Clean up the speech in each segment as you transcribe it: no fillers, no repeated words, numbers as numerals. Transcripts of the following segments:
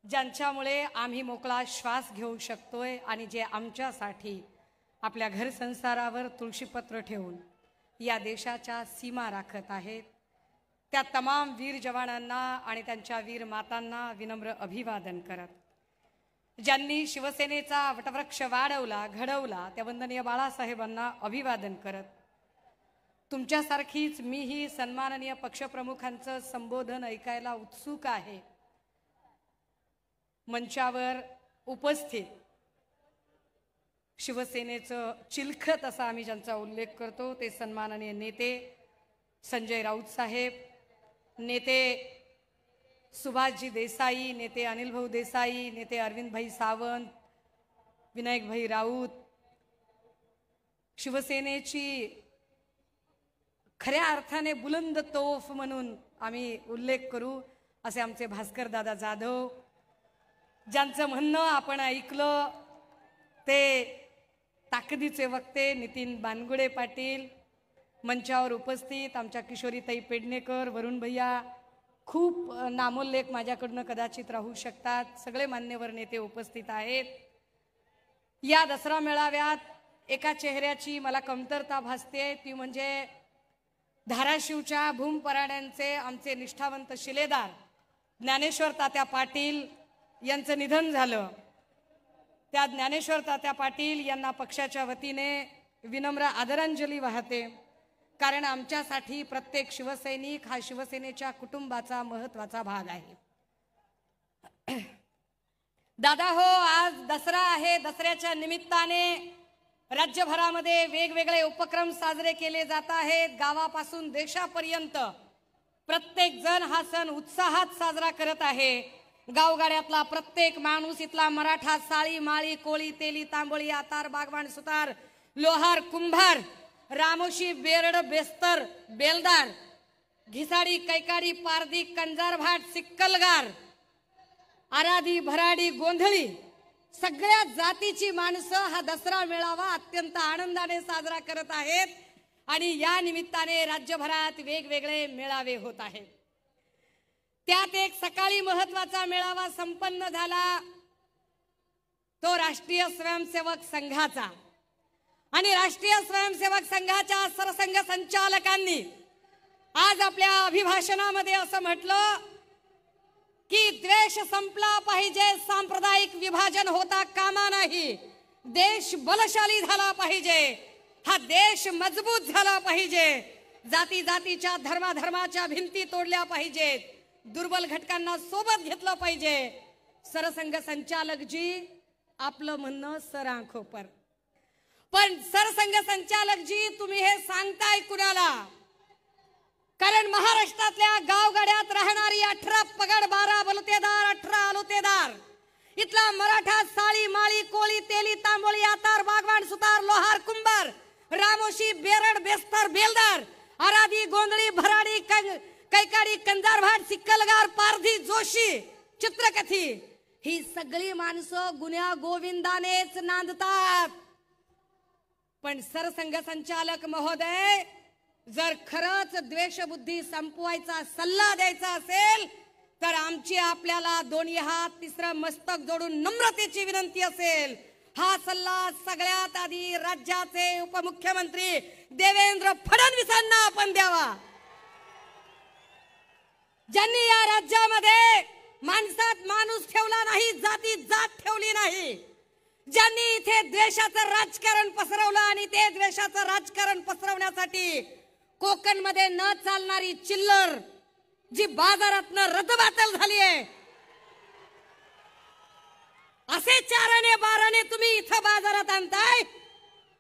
ज्यांच्यामुळे आम्ही मोकळा श्वास घेऊ शकतोय आणि जे आमच्यासाठी आपल्या घर संसारावर तुळशीपत्र ठेवून या देशाच्या सीमा राखत आहेत, त्या तमाम वीर जवानांना आणि त्यांच्या वीर मातांना विनम्र अभिवादन करत, ज्यांनी शिवसेनेचा वटवृक्ष वाढवला घडवला त्या वंदनीय बाळासाहेबांना अभिवादन करत, तुमच्यासारखीच मीही सन्माननीय पक्षप्रमुखांचं संबोधन ऐकायला उत्सुक आहे. मंचावर उपस्थित शिवसेनेचं चिलखत असा आम्ही ज्यांचा उल्लेख करतो ते सन्माननीय नेते संजय राऊत साहेब, नेते सुभाषजी देसाई, नेते अनिल भाऊ देसाई, नेते अरविंद भाई सावंत, विनायक भाई राऊत, शिवसेनेची खऱ्या अर्थाने बुलंद तोफ म्हणून आम्ही उल्लेख करू असे आमचे भास्कर दादा जाधव, ज्यांचं म्हणणं आपण ऐकलं ते ताकदीचे वक्ते नितीन बानगुडे पाटील, मंचावर उपस्थित आमच्या किशोरीताई पेडणेकर, वरुण भैया, खूप नामोल्लेख माझ्याकडनं कदाचित राहू शकतात, सगळे मान्यवर नेते उपस्थित आहेत. या दसरा मेळाव्यात एका चेहऱ्याची मला कमतरता भासते, ती म्हणजे धाराशिवच्या भूमपराड्यांचे आमचे निष्ठावंत शिलेदार ज्ञानेश्वर तात्या पाटील यांचं निधन झालं. त्या ज्ञानेश्वर तात्या पाटील यांना पक्षाच्या वतीने विनम्र आदरांजली वाहते, कारण आमच्यासाठी प्रत्येक शिवसैनिक हा शिवसेनेच्या कुटुंबाचा महत्त्वाचा भाग आहे. दादा हो, आज दसरा आहे. दसऱ्याच्या निमित्ताने राज्यभरामध्ये वेगवेगळे उपक्रम साजरे केले जात आहेत. गावापासून देशापर्यंत प्रत्येक जण हा सण उत्साहात साजरा करत आहे. गावगाड्यातला प्रत्येक माणूस, इथला मराठा, साळी, माळी, कोळी, तेली, तांबोळी, आतार, बागवान, सुतार, लोहार, कुंभार, रामोशी, बेरड, बेस्तर, बेलदार, घिसाडी, कैकाडी, पारधी, कंजारभाट, सिक्कलगार, आराधी, भराडी, गोंधळी, सगळ्या जातीची माणसं हा दसरा मेळावा अत्यंत आनंदाने साजरा करत आहेत. आणि या निमित्ताने राज्यभरात वेगवेगळे मेळावे होत आहेत. त्यात एक सकाळी महत्त्वाचा मेळावा संपन्न झाला, तो राष्ट्रीय स्वयंसेवक संघाचा. आणि राष्ट्रीय स्वयंसेवक संघाच्या सरसंघ संचालकांनी आज आपल्या अभिभाषणामध्ये असं म्हटलं की द्वेष संपला पाहिजे, सांप्रदायिक विभाजन होता कामा नाही, देश बलशाली झाला पाहिजे, हा देश मजबूत झाला पाहिजे, जाती जातीच्या धर्माधर्माच्या भिंती तोडल्या पाहिजेत, दुर्बल घटकांना सोबत घेतलं पाहिजे. सरसंघ संचालक जी आपलं म्हणणं सरांखो पर, पण सरसंघ संचालक जी तुम्ही हे सांगताय कुणाला? कारण महाराष्ट्रातल्या गावगाड्यात राहणारी 18 पगड 12 बलुतेदार, 18 अलुतेदार, इथला मराठा, साळी, माळी, कोळी, तेली, तांबोळी, आतार, बागवान, सुतार, लोहार, कुंभार, रामोशी, बेरड, बेस्तर, बेलदार, आराधी, गोंधळी, भराडी, कैकाडी, कंजारभाट, सिक्कलगार, पारधी, जोशी, चित्रकथी, ही सगळी माणसं गुन्ह्या गोविंदानेच नांदतात. पण सरसंघ संचालक महोदय, जर खरंच द्वेषबुद्धी संपवायचा सल्ला द्यायचा असेल तर आमची आपल्याला दोन्ही हात तिसरं मस्तक जोडून नम्रतेची विनंती असेल, हा सल्ला सगळ्यात आधी राज्याचे उपमुख्यमंत्री देवेंद्र फडणवीसांना आपण द्यावा, ज्यांनी या राज्यामध्ये माणसात माणूस ठेवला नाही, जातीत जात ठेवली नाही, ज्यांनी इथे द्वेषाचं राजकारण पसरवलं आणि ते द्वेषाचं राजकारण पसरवण्यासाठी कोकण मध्ये न चालणारी चिल्लर जी बाजारातनं रद्दबातल झाली आहे, असे 4 आणे 12 आणे तुम्ही इथं बाजारात आणताय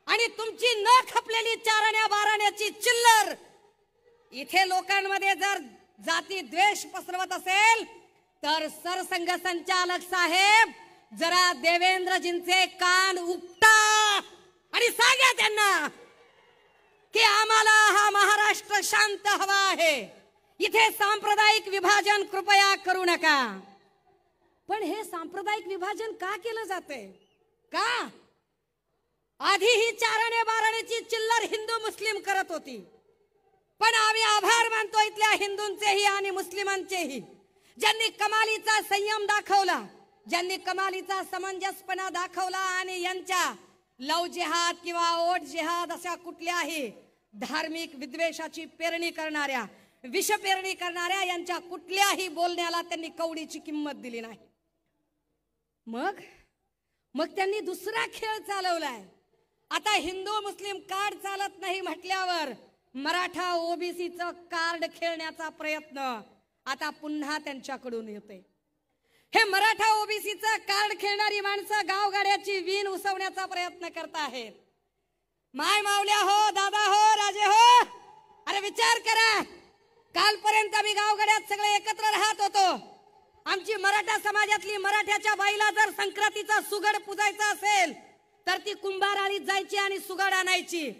आणि तुमची न खपलेली 4 आण्या 12 आण्याची चिल्लर इथे लोकांमध्ये जर जाती द्वेष पसरवत असेल तर सरसंघ संचालक साहेब जरा देवेंद्रजींचे कान उपटा आणि सांगा त्यांना की आम्हाला हा महाराष्ट्र शांत हवा आहे, इथे सांप्रदायिक विभाजन कृपया करू नका. पण हे सांप्रदायिक विभाजन का केलं जाते? का आधी ही 4 आणे 12 आण्याची चिल्लर हिंदू मुस्लिम करत होती, पण आम्ही आभार मानतो इथल्या हिंदूंचेही आणि मुस्लिमांचेही, ज्यांनी कमालीचा संयम दाखवला, ज्यांनी कमालीचा समंजसपणा दाखवला आणि यांच्या लव जिहाद किंवा ओट जिहाद अशा कुठल्याही धार्मिक विद्वेषाची पेरणी करणाऱ्या, विष पेरणी करणाऱ्या यांच्या कुठल्याही बोलण्याला त्यांनी कवडीची किंमत दिली नाही. मग त्यांनी दुसरा खेळ चालवलाय. आता हिंदू मुस्लिम कार्ड चालत नाही म्हटल्यावर मराठा ओबीसीचं कार्ड खेळण्याचा प्रयत्न आता पुन्हा त्यांच्याकडून येतोय. हे मराठा ओबीसीचं कार्ड खेळणारी माणसं गावगाड्याची वीण उसवण्याचा प्रयत्न करत आहेत. माय मावल्या हो, दादा हो, राजे हो, अरे विचार करा. कालपर्यंत आम्ही गावगाड्यात सगळे एकत्र राहत होतो. आमची मराठा समाजातली मराठ्याच्या बाईला जर संक्रांतीचा सुगड पुजायचा असेल तर ती कुंभाराळीत जायची आणि सुगड आणायची.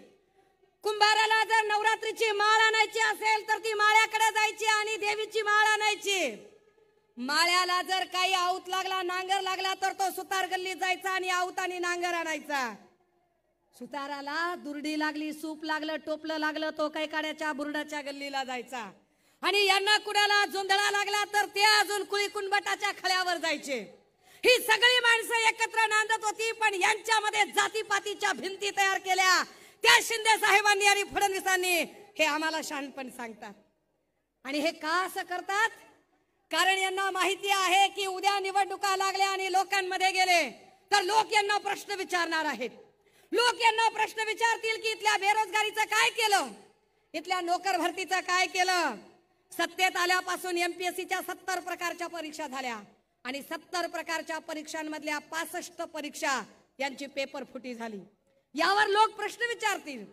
कुंभाराला जर नवरात्रीची माळ आणायची असेल तर ती माळ्याकडे जायची आणि देवीची माळ आणायची. माळ्याला जर काही आऊत लागला, नांगर लागला तर तो सुतार गल्लीत जायचा आणि आऊत आणि नांगर आणायचा. सुताराला दुर्डी लागली, सूप लागलं, टोपलं लागलं, तो काही काड्याच्या बुरडाच्या गल्लीला जायचा. आणि यांना कुणाला जोंधळा लागला तर ते अजून कुळी कुणबटाच्या खळ्यावर जायचे. ही सगळी माणसं एकत्र नांदत होती, पण यांच्यामध्ये जातीपातीच्या भिंती तयार केल्या त्या शिंदे साहेबांनी आणि फडणवीसांनी. हे आम्हाला शहाणपण सांगतात. आणि हे का असं करतात? कारण यांना माहिती आहे की उद्या निवडणुका लागल्या आणि लोकांमध्ये गेले तर लोक यांना प्रश्न विचारणार आहेत. लोक यांना प्रश्न विचारतील की इथल्या बेरोजगारीचं काय केलं, इथल्या नोकर भरतीचं काय केलं. सत्तेत आल्यापासून एमपीएससीच्या 70 प्रकारच्या परीक्षा झाल्या आणि 70 प्रकारच्या परीक्षांमधल्या 65 परीक्षा यांची पेपर फुटी झाली. यावर लोक प्रश्न विचारतील.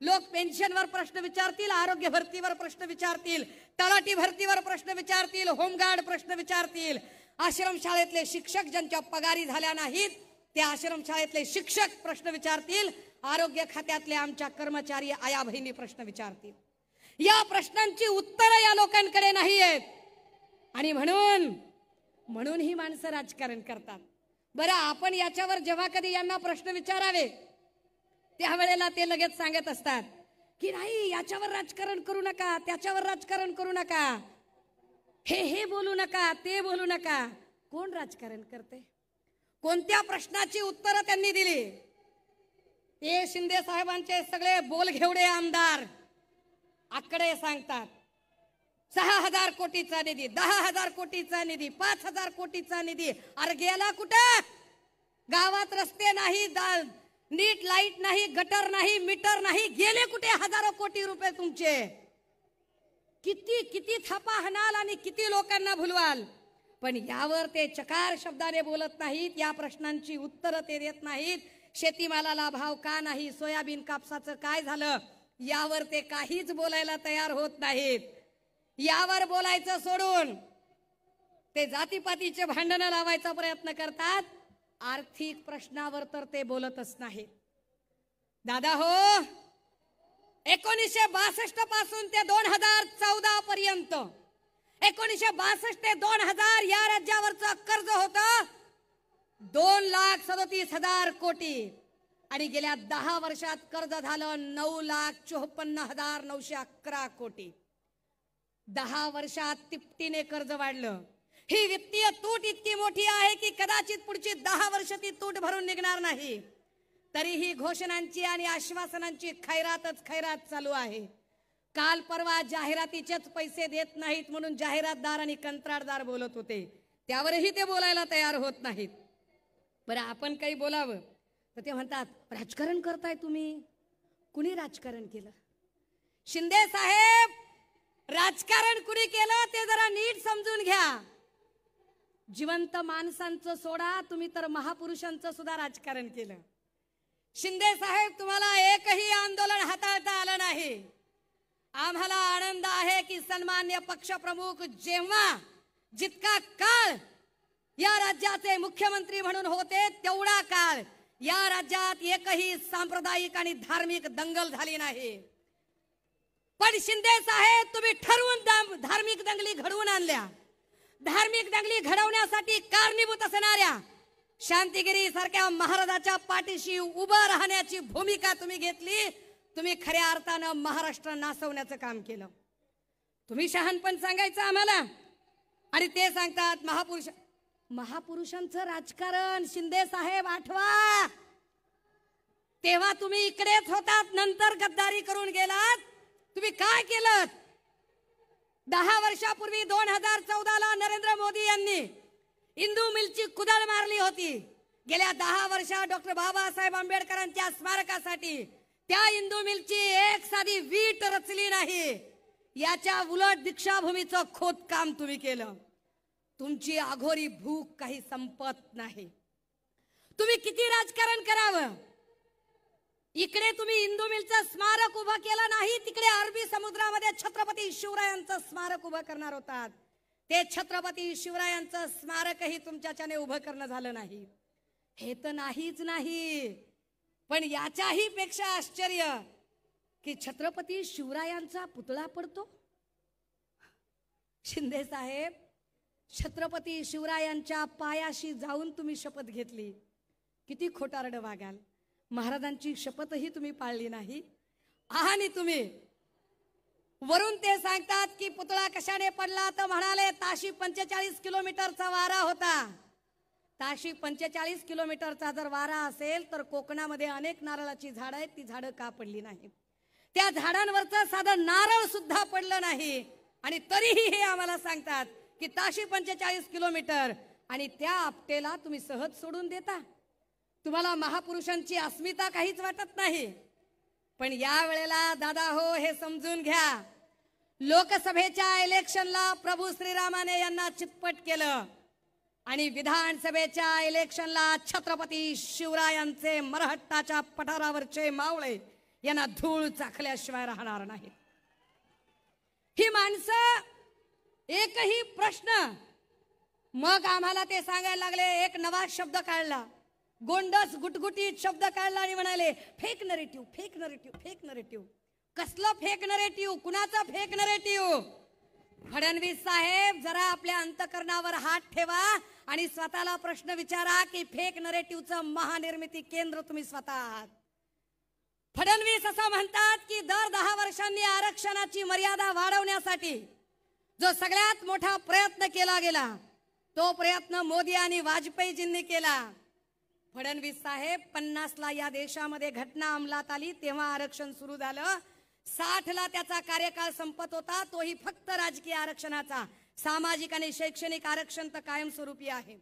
लोक पेन्शनवर प्रश्न विचारतील, आरोग्य भरतीवर प्रश्न विचारतील, तलाठी भरतीवर प्रश्न विचारतील, होमगार्ड प्रश्न विचारतील. आश्रमशाळेतले शिक्षक ज्यांच्या पगारी झाल्या नाहीत ते आश्रमशाळेतले शिक्षक प्रश्न विचारतील. आरोग्य खात्यातले आमच्या कर्मचारी आया बहिणी प्रश्न विचारतील. या प्रश्नांची उत्तरं या लोकांकडे नाही आहेत आणि म्हणून ही माणसं राजकारण करतात. बरं, आपण याच्यावर जेव्हा कधी यांना प्रश्न विचारावे त्यावेळेला ते लगेच सांगत असतात की नाही, याच्यावर राजकारण करू नका, त्याच्यावर राजकारण करू नका, हे बोलू नका, ते बोलू नका. कोण राजकारण करते? कोणत्या प्रश्नाची उत्तरं त्यांनी दिली? ते शिंदे साहेबांचे सगळे बोलघेवडे आमदार आकडे सांगतात. 6,000 कोटीचा निधी, 10,000 कोटीचा निधी, 5,000 कोटीचा निधी. अरे गेला कुठं? गावात रस्ते नाही, नीट लाईट नाही, गटर नाही, मीटर नाही, गेले कुठे हजारो कोटी रुपये तुमचे? किती थापा हाणाल आणि किती लोकांना भुलवाल, पण यावर ते चकार शब्दाने बोलत नाहीत. या प्रश्नांची उत्तरं ते देत नाहीत. शेतीमालाला भाव का नाही, सोयाबीन कापसाचं काय झालं, यावर ते काहीच बोलायला तयार होत नाहीत. यावर बोलायचं सोडून ते जातीपातीचे भांडणं लावायचा प्रयत्न करतात. आर्थिक प्रश्नावर तर ते बोलतच नाहीत. दादा हो, 1962 पासून ते 2014 पर्यंत, 1962 ते 2000 या राज्यावरचं कर्ज होतं 2,37,000 कोटी आणि गेल्या 10 वर्षात कर्ज झालं 9,54,911 कोटी. 10 वर्षात तिपटीने कर्ज वाढलं. ही वित्तीय तूट इतकी मोठी आहे की कदाचित पुढची 10 वर्ष ती तूट भरून निघणार नाही. तरीही घोषणांची आणि आश्वासनांची खैरात चालू आहे. काल परवा जाहिरातीचेच पैसे देत नाहीत म्हणून जाहिरातदार आणि कंत्राटदार बोलत होते, त्यावरही ते बोलायला तयार होत नाहीत. बरं, आपण काही बोलावं तर ते म्हणतात राजकारण करताय तुम्ही. कुणी राजकारण केलं? शिंदे साहेब, राजकारण कुणी केलं ते जरा नीट समजून घ्या. जिवंत माणसांचं सोडा, तुम्ही तर महापुरुषांचं सुद्धा राजकारण केलं. शिंदे साहेब, तुम्हाला एकही आंदोलन हाताळता आलं नाही. आम्हाला आनंद आहे की सन्मान्य पक्षप्रमुख जेव्हा जितका काळ या राज्याचे मुख्यमंत्री म्हणून होते तेवढा काळ या राज्यात एकही सांप्रदायिक आणि धार्मिक दंगल झाली नाही. पण शिंदे साहेब, तुम्ही ठरवून धार्मिक दंगली घडवून आणल्या. धार्मिक दंगली घडवण्यासाठी कारणीभूत असणाऱ्या शांतिगिरी सारख्या महाराजाच्या पाठीशी उभं राहण्याची भूमिका तुम्ही घेतली. तुम्ही खऱ्या अर्थानं महाराष्ट्र नासवण्याचं काम केलं. तुम्ही शहाणपण सांगायचं आम्हाला. आणि ते सांगतात महापुरुषांचं राजकारण शिंदे साहेब आठवा. तेव्हा तुम्ही इकडेच होतात, नंतर गद्दारी करून गेलात. तुम्ही काय केलं? 10 वर्षापूर्वी 2014ला नरेंद्र मोदी यांनी इंदू मिलची कुदळ मारली होती. गेल्या 10 वर्षात डॉक्टर बाबासाहेब आंबेडकरांच्या स्मारकासाठी त्या इंदू मिलची एक साधी वीट रचली नाही. याच्या उलट दीक्षाभूमीचं खोदकाम तुम्ही केलं. तुमची आघोरी भूक काही संपत नाही. तुम्ही किती राजकारण करावं? इकडे तुम्ही इंदू मिलचं स्मारक उभं केलं नाही, तिकडे अरबी समुद्रामध्ये छत्रपती शिवरायांचं स्मारक उभं करणार होतात. ते छत्रपती शिवरायांचं स्मारकही तुमच्याच्याने उभं करणं झालं नाही. हे तर नाहीच नाही, पण याच्याही पेक्षा आश्चर्य की छत्रपती शिवरायांचा पुतळा पडतो. शिंदे साहेब, छत्रपती शिवरायांच्या पायाशी जाऊन तुम्ही शपथ घेतली. किती खोटारडं वागाल. महाराजांची शपथही तुम्ही पाळली नाही. आणि तुम्ही वरून ते सांगतात की पुतळा कशाने पडला, तर म्हणाले ताशी 45 किलोमीटरचा वारा होता. ताशी 45 किलोमीटरचा जर वारा असेल तर कोकणामध्ये अनेक नारळाची झाडं आहेत, ती झाडं का पडली नाही? त्या झाडांवरचं साधं नारळ सुद्धा पडलं नाही. आणि तरीही हे आम्हाला सांगतात की ताशी 45 किलोमीटर, आणि त्या आपटेला तुम्ही सहज सोडून देता. तुम्हाला महापुरुषांची अस्मिता काहीच वाटत नाही. पण या वेळेला दादा हो, हे समजून घ्या, लोकसभेच्या इलेक्शनला प्रभू श्रीरामाने यांना चितपट केलं आणि विधानसभेच्या इलेक्शनला छत्रपती शिवरायांचे मरहट्टाच्या पठारावरचे मावळे यांना धूळ चाखल्याशिवाय राहणार नाहीत. ही माणसं एकही प्रश्न, मग आम्हाला ते सांगायला लागले. एक नवा शब्द काढला, गोंडस गुटगुटीत शब्द काढला आणि म्हणाले fake narrative, fake narrative, fake narrative. कसलं फेक नरेटिव्ह? कुणाचं फेक नरेटिव्ह? फडणवीस साहेब, जरा आपल्या अंतकरणावर हात ठेवा आणि स्वतःला प्रश्न विचारा की फेक नरेटिव्हचं महानिर्मिती केंद्र तुम्ही स्वतः आहात. फडणवीस असं म्हणतात की दर 10 वर्षांनी आरक्षणाची मर्यादा वाढवण्यासाठी जो सगळ्यात मोठा प्रयत्न केला गेला, तो प्रयत्न मोदी आणि वाजपेयीजींनी केला. फडणवीस साहेब, 50ला या देशामध्ये घटना अंमलात आली तेव्हा आरक्षण सुरू झालं. 60ला त्याचा कार्यकाळ संपत होता, तोही फक्त राजकीय आरक्षणाचा. सामाजिक आणि शैक्षणिक आरक्षण तर कायमस्वरूपी आहे.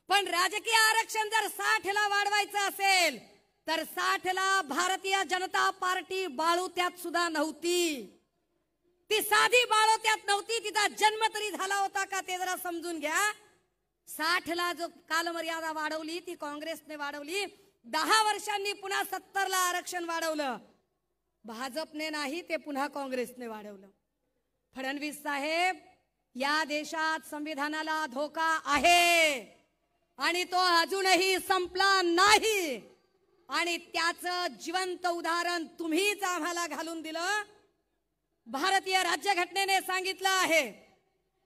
पण राजकीय आरक्षण जर 60ला वाढवायचं असेल तर 60ला भारतीय जनता पार्टी बाळोत्यात सुद्धा नव्हती. ती साधी बाळोत्यात नव्हती, तिचा जन्म तरी झाला होता का ते जरा समजून घ्या. 60ला जो कालमर्यादा वाढवली ती काँग्रेसने वाढवली. 10 वर्षांनी पुन्हा 70ला आरक्षण वाढवलं. भाजपने नाही, ते पुन्हा काँग्रेसने वाढवलं. फडणवीस साहेब, या देशात संविधानाला धोका आहे आणि तो अजूनही संपला नाही. आणि त्याचं जिवंत उदाहरण तुम्हीच आम्हाला घालून दिलं. भारतीय राज्यघटनेने सांगितलं आहे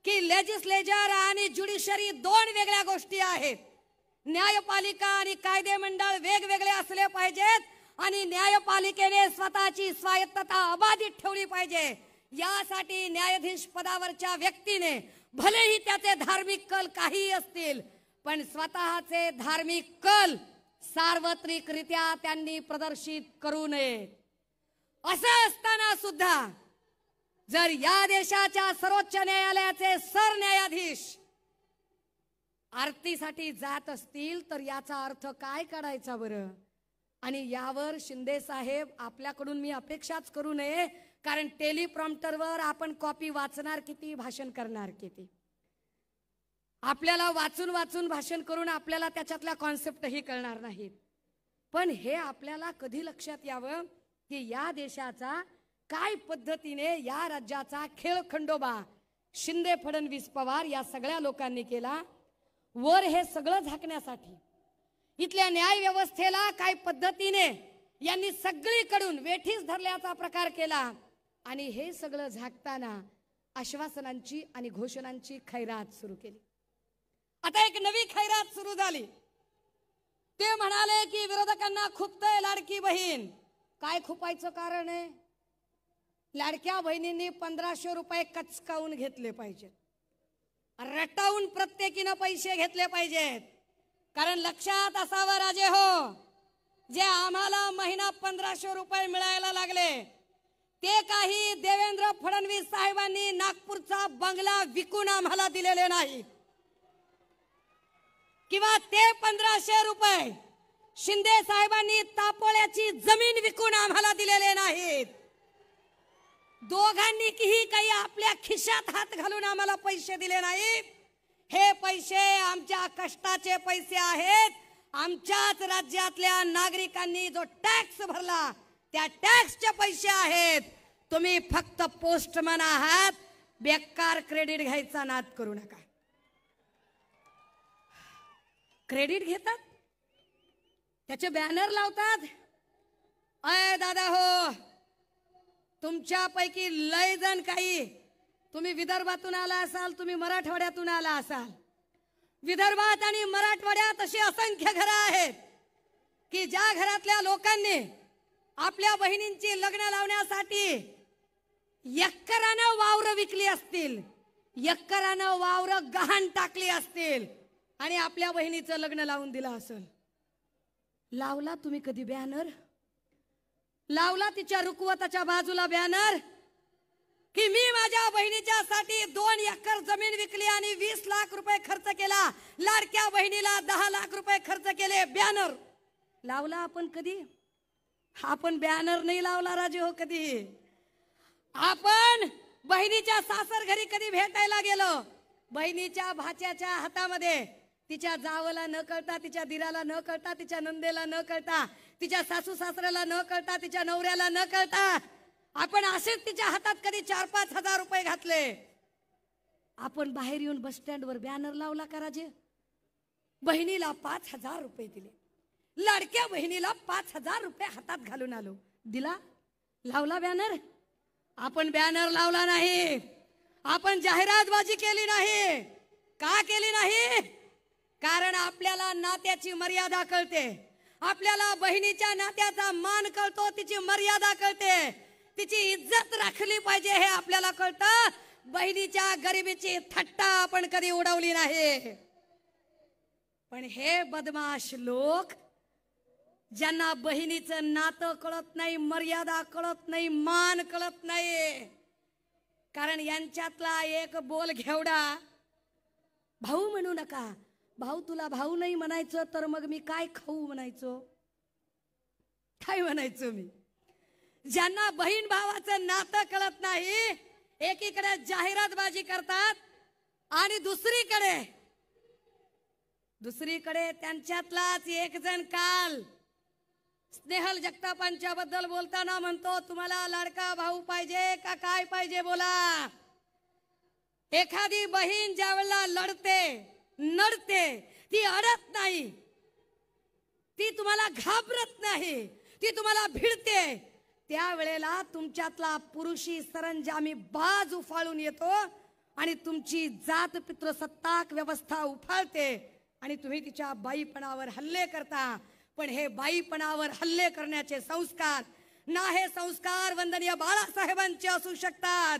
की लेजिस्लेचर आणि ज्युडिशरी 2 वेगळ्या गोष्टी आहेत. न्यायपालिका आणि कायदे मंडळ वेगवेगळे असले पाहिजेत आणि न्यायपालिकेने स्वतःची स्वायत्तता अबाधित ठेवली पाहिजे. यासाठी न्यायाधीश पदावरच्या व्यक्तीने भलेही त्याचे धार्मिक कल काही असतील, पण स्वतःचे धार्मिक कल सार्वत्रिकरित्या त्यांनी प्रदर्शित करू नये. असं असताना सुद्धा जर या देशाच्या सर्वोच्च न्यायालयाचे सरन्यायाधीश आरतीसाठी जात असतील तर याचा अर्थ काय काढायचा बरं? आणि यावर शिंदे साहेब, आपल्याकडून मी अपेक्षाच करू नये, कारण टेलिप्रॉम्प्टरवर आपण कॉपी वाचणार किती, भाषण करणार किती. आपल्याला वाचून वाचून भाषण करून आपल्याला त्याच्यातल्या कॉन्सेप्टही कळणार नाहीत. पण हे आपल्याला कधी लक्षात यावं की या देशाचा काय पद्धतीने, या राज्याचा खेळखंडोबा शिंदे, फडणवीस, पवार या सगळ्या लोकांनी केला. वर हे सगळं झाकण्यासाठी इथल्या न्याय व्यवस्थेला काय पद्धतीने यांनी सगळीकडून वेठीस धरल्याचा प्रकार केला. आणि हे सगळं झाकताना आश्वासनांची आणि घोषणांची खैरात सुरू केली. आता एक नवी खैरात सुरू झाली. ते म्हणाले की विरोधकांना खुपतंय लाडकी बहीण. काय खुपायचं कारण आहे? लाडक्या बहिणींनी 1500 रुपये कचकावून घेतले पाहिजेत. रटावून प्रत्येकीनं पैसे घेतले पाहिजेत. कारण लक्षात असावं राजे हो, जे आम्हाला महिना 1500 रुपये मिळायला लागले ते काही देवेंद्र फडणवीस साहेबांनी नागपूरचा बंगला विकून आम्हाला दिलेले नाही, किंवा ते 1500 रुपये शिंदे साहेबांनी तापोळ्याची जमीन विकून आम्हाला दिलेले नाहीत. दोघांनीही काही आपल्या खिशात हात घालून आम्हाला पैसे दिले नाहीत. हे पैसे आमच्या कष्टाचे पैसे आहेत. आमच्याच राज्यातल्या नागरिकांनी जो टॅक्स भरला त्या टॅक्सचे पैसे आहेत. तुम्ही फक्त पोस्टमन आहात, बेकार क्रेडिट घ्यायचा नाद करू नका. क्रेडिट घेतात, त्याचे बॅनर लावतात. अय दादा हो, तुमच्यापैकी लय जण काही तुम्ही विदर्भातून आला असाल, तुम्ही मराठवाड्यातून आला असाल. विदर्भात आणि मराठवाड्यात अशी असंख्य घरं आहेत की ज्या घरातल्या लोकांनी आपल्या बहिणींची लग्न लावण्यासाठी एकरानं वावर विकली असतील, एकरानं वावर गहाण टाकली असतील आणि आपल्या बहिणीचं लग्न लावून दिलं असेल. लावला तुम्ही कधी बॅनर? लावला तिच्या रुखवताच्या बाजूला बॅनर की मी माझ्या बहिणीच्या साठी 2 एकर जमीन विकली आणि 20 लाख रुपये खर्च केला, लाडक्या बहिणीला 10 लाख रुपये खर्च केले? बॅनर लावला आपण कधी? आपण बॅनर नाही लावला राजे हो कधी. आपण बहिणीच्या सासर घरी कधी भेटायला गेलो, बहिणीच्या भाच्याच्या हातामध्ये तिच्या जावला न कळता, तिच्या दिराला न कळता, तिच्या नंदेला न कळता, तिच्या सासू सासऱ्याला न कळता, तिच्या नवऱ्याला न कळता आपण असेच तिच्या हातात कधी 4-5 हजार रुपये घातले. आपण बाहेर येऊन बस स्टँडवर बॅनर लावला का राजे? बहिणीला 5000 रुपये दिले, लाडक्या बहिणीला 5000 रुपये हातात घालून आलो. दिला? लावला बॅनर? आपण बॅनर लावला नाही. आपण जाहिरातबाजी केली नाही. का केली नाही? कारण आपल्याला नात्याची मर्यादा कळते, आपल्याला बहिणीच्या नात्याचा मान कळतो, तिची मर्यादा कळते, तिची इज्जत राखली पाहिजे हे आपल्याला कळतं. बहिणीच्या गरिबीची थट्टा आपण कधी उडवली नाही. पण हे बदमाश लोक, ज्यांना बहिणीचं नातं कळत नाही, मर्यादा कळत नाही, मान कळत नाही, कारण यांच्यातला एक बोल घेवडा, भाऊ म्हणू नका. भाऊ तुला भाऊ नाही म्हणायचं तर मग मी काय खाऊ म्हणायचो? काय म्हणायचो मी? ज्यांना बहीण भावाचं नातं कळत नाही, एकीकडे जाहिरातबाजी करतात आणि दुसरीकडे त्यांच्यातलाच एक जण काल स्नेहल जगतापांच्या बद्दल बोलताना म्हणतो, तुम्हाला लाडका भाऊ पाहिजे का काय पाहिजे बोला. एखादी बहीण ज्यावेळेला नडते, ती अडत नाही, ती तुम्हाला घाबरत नाही, ती तुम्हाला भिडते, त्यावेळेला तुमच्यातला पुरुषी सरंजामी बाज उफाळून येतो आणि तुमची जात पितृसत्ताक व्यवस्था उफाळते आणि तुम्ही तिच्या बाईपणावर हल्ले करता. पण हे बाईपणावर हल्ले करण्याचे संस्कार ना हे संस्कार वंदनीय बाळासाहेबांचे असू शकतात,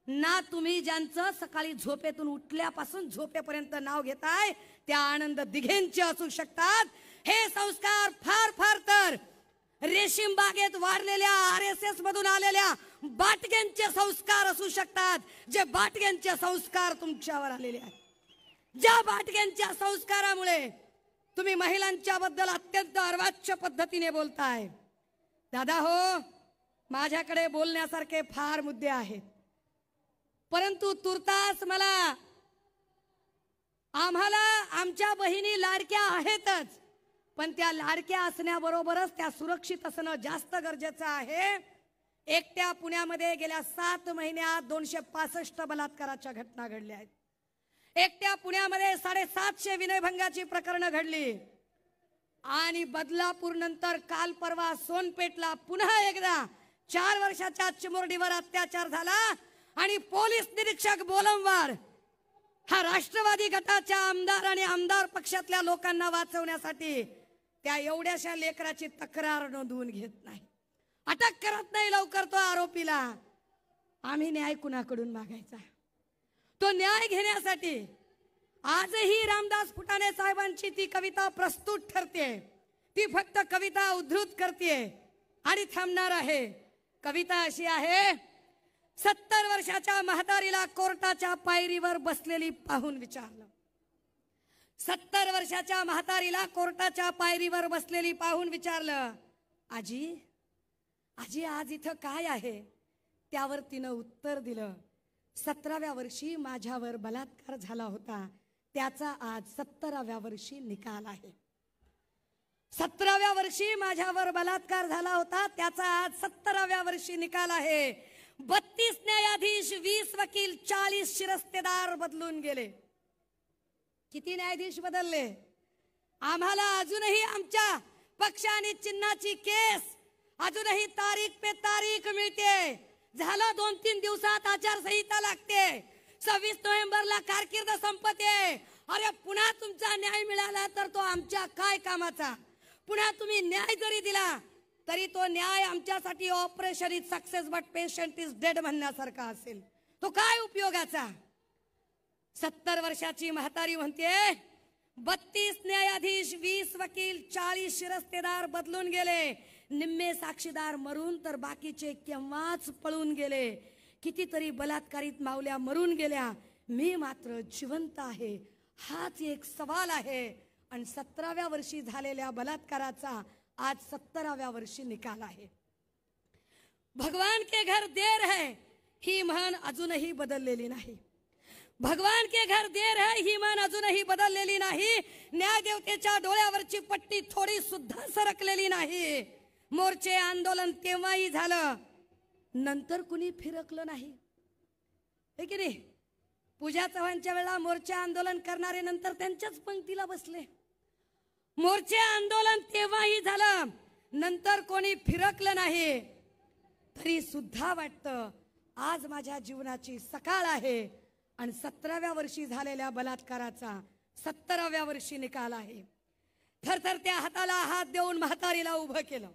ना तुम्ही ज्यांचं सकाळी झोपेतून उठल्यापासून झोपेपर्यंत नाव घेताय त्या आनंद दिघेंचे असू शकतात. हे संस्कार फार फार तर रेशीम बागेत वाढलेल्या RSS मधून आलेल्या बाटग्यांचे संस्कार असू शकतात, जे बाटग्यांचे संस्कार तुमच्यावर आलेले आहेत. ज्या बाटग्यांच्या संस्कारामुळे तुम्ही महिलांच्या बद्दल अत्यंत अर्वाच्य पद्धतीने बोलताय. दादा हो, माझ्याकडे बोलण्यासारखे फार मुद्दे आहेत, परंतु तुर्तास आम्हाला आमच्या बहिणी लाडक्या आहेतच, पण त्या लाडक्या असण्याबरोबरच त्या सुरक्षित असणं जास्त गरजेचं आहे. एकट्या पुण्यामध्ये गेल्या 7 महिन्यात 265 बलात्काराच्या घटना घडल्या आहेत. एकट्या पुण्यामध्ये 750 विनयभंगाची प्रकरणं घडली आणि बदलापूर नंतर काल परवा सोनपेठला पुन्हा एकदा 4 वर्षाच्या चिमुरडीवर अत्याचार झाला आणि पोलीस निरीक्षक बोलमवार हा राष्ट्रवादी गटाच्या आमदार आणि आमदार पक्षातल्या लोकांना वाचवण्यासाठी त्या एवढ्याशा लेकराची तक्रार नोंदवून घेत नाही, अटक करत नाही लवकर तो आरोपीला. आम्ही न्याय कुणाकडून मागायचा? तो न्याय घेण्यासाठी आजही रामदास फुटाणे साहेबांची ती कविता प्रस्तुत ठरते. ती फक्त कविता उद्धृत करते आणि थांबणार आहे. कविता अशी आहे. 70 वर्षाच्या म्हातारीला कोर्टाच्या पायरीवर बसलेली पाहून विचारलं. 70 वर्षाच्या म्हातारीला कोर्टाच्या पायरीवर बसलेली पाहून विचारलं, आजी आजी आज इथं काय आहे? त्यावर तिनं उत्तर दिलं, 17व्या वर्षी माझ्यावर बलात्कार झाला होता, त्याचा आज 17व्या वर्षी निकाल आहे. 17व्या वर्षी माझ्यावर बलात्कार झाला होता, त्याचा आज 17व्या वर्षी निकाल आहे. 32 न्यायाधीश, 20 वकील, 40 शिरस्तेदार बदलून गेले. किती न्यायाधीश बदलले? आम्हाला अजूनही आमच्या पक्ष आणि चिन्हाची केस अजूनही तारीख पे तारीख मिळते. झालं 2-3 दिवसात आचारसंहिता लागते. 26 नोव्हेंबरला कारकीर्द संपते. अरे पुन्हा तुमचा न्याय मिळाला तर तो आमच्या काय कामाचा? पुन्हा तुम्ही न्याय जरी दिला तरी तो न्याय आमच्यासाठी operation is success but patient is dead म्हणण्यासारखा असेल. तो काय उपयोगाचा? 70 वर्षाची म्हातारी म्हणते 32 न्यायाधीश, 20 वकील, 40 शिरस्तेदार बदलून गेले. निम्मे साक्षीदार मरून तर बाकीचे केव्हाच पळून गेले. कितीतरी बलात्कारित मावल्या मरून गेल्या, मी मात्र जिवंत आहे. हाच एक सवाल आहे. आणि 17व्या वर्षी झालेल्या बलात्काराचा आज 17व्या वर्षी निकाल आहे. भगवान के घर देर है ही म्हण अजूनही बदललेली नाही. भगवान के घर देर है ही म्हण अजूनही बदललेली नाही. न्यायदेवतेच्या डोळ्यावरची पट्टी थोडी सुद्धा सरकलेली नाही. मोर्चे आंदोलन तेव्हाही झालं, नंतर कुणी फिरकलं नाही. हे की नाही? पूजा चव्हाणच्या वेळेला मोर्चे आंदोलन करणारे नंतर त्यांच्याच पंक्तीला बसले. मोर्चे आंदोलन तेव्हाही झालं, नंतर कोणी फिरकलं नाही. तरी सुद्धा वाटतं आज माझ्या जीवनाची सकाळ आहे आणि 17व्या वर्षी झालेल्या बलात्काराचा 17व्या वर्षी निकाल आहे. थरथरत्या हाताला हात देऊन म्हातारीला उभं केलं.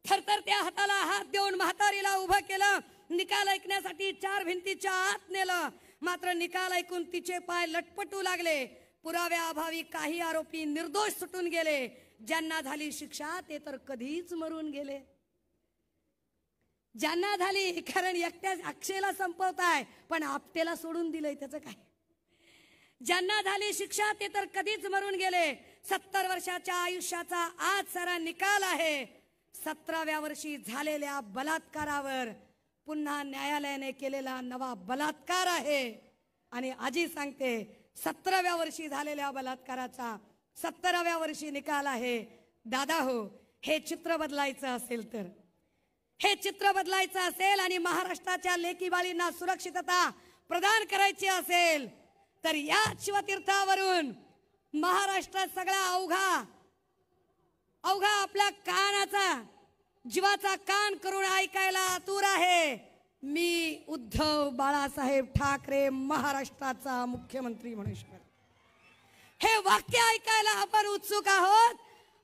थरथरत्या हाताला हात देऊन म्हातारीला उभं केलं. निकाल ऐकण्यासाठी 4 भिंतीच्या आत नेलं. मात्र निकाल ऐकून तिचे पाय लटपटू लागले. पुराव्याअभावी काही आरोपी निर्दोष सुटून गेले. ज्यांना झाली शिक्षा ते तर कधीच मरून गेले. ज्यांना झाली, कारण एकट्या अक्षयला संपवताय पण आपटेला सोडून दिलंय, त्याचं काय? ज्यांना झाली शिक्षा ते तर कधीच मरून गेले. 70 वर्षाच्या आयुष्याचा आज सारा निकाल आहे. 17व्या वर्षी झालेल्या बलात्कारावर पुन्हा न्यायालयाने केलेला नवा बलात्कार आहे. आणि आजी सांगते 17व्या वर्षी झालेल्या बलात्काराचा 17व्या वर्षी निकाल आहे. दादा हो, हे चित्र बदलायचं असेल तर, हे चित्र बदलायचं असेल आणि महाराष्ट्राच्या लेकी बाळींना सुरक्षितता प्रदान करायची असेल तर या शिवतीर्थावरून महाराष्ट्रात सगळा अवघा आपल्या कानाचा, जीवाचा कान करून ऐकायला आतुर आहे. मी उद्धव बाळासाहेब ठाकरे महाराष्ट्राचा मुख्यमंत्री म्हणून हे वाक्य ऐकायला आपण उत्सुक आहोत.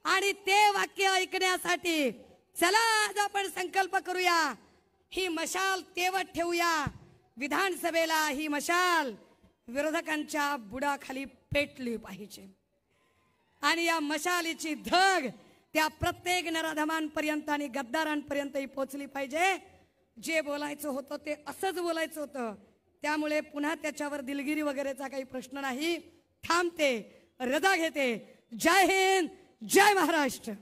आणि ते वाक्य ऐकण्यासाठी चला आज आपण संकल्प करूया. ही मशाल तेवत ठेवूया. विधानसभेला ही मशाल विरोधकांच्या बुडाखाली पेटली पाहिजे. आणि या मशालीची धग त्या प्रत्येक नराधमांपर्यंत आणि गद्दारांपर्यंतही पोहोचली पाहिजे. जे बोलायचं होतं ते असंच बोलायचं होतं. त्यामुळे पुन्हा त्याच्यावर दिलगिरी वगैरेचा काही प्रश्न नाही. थांबते, रजा घेते. जय हिंद, जय महाराष्ट्र.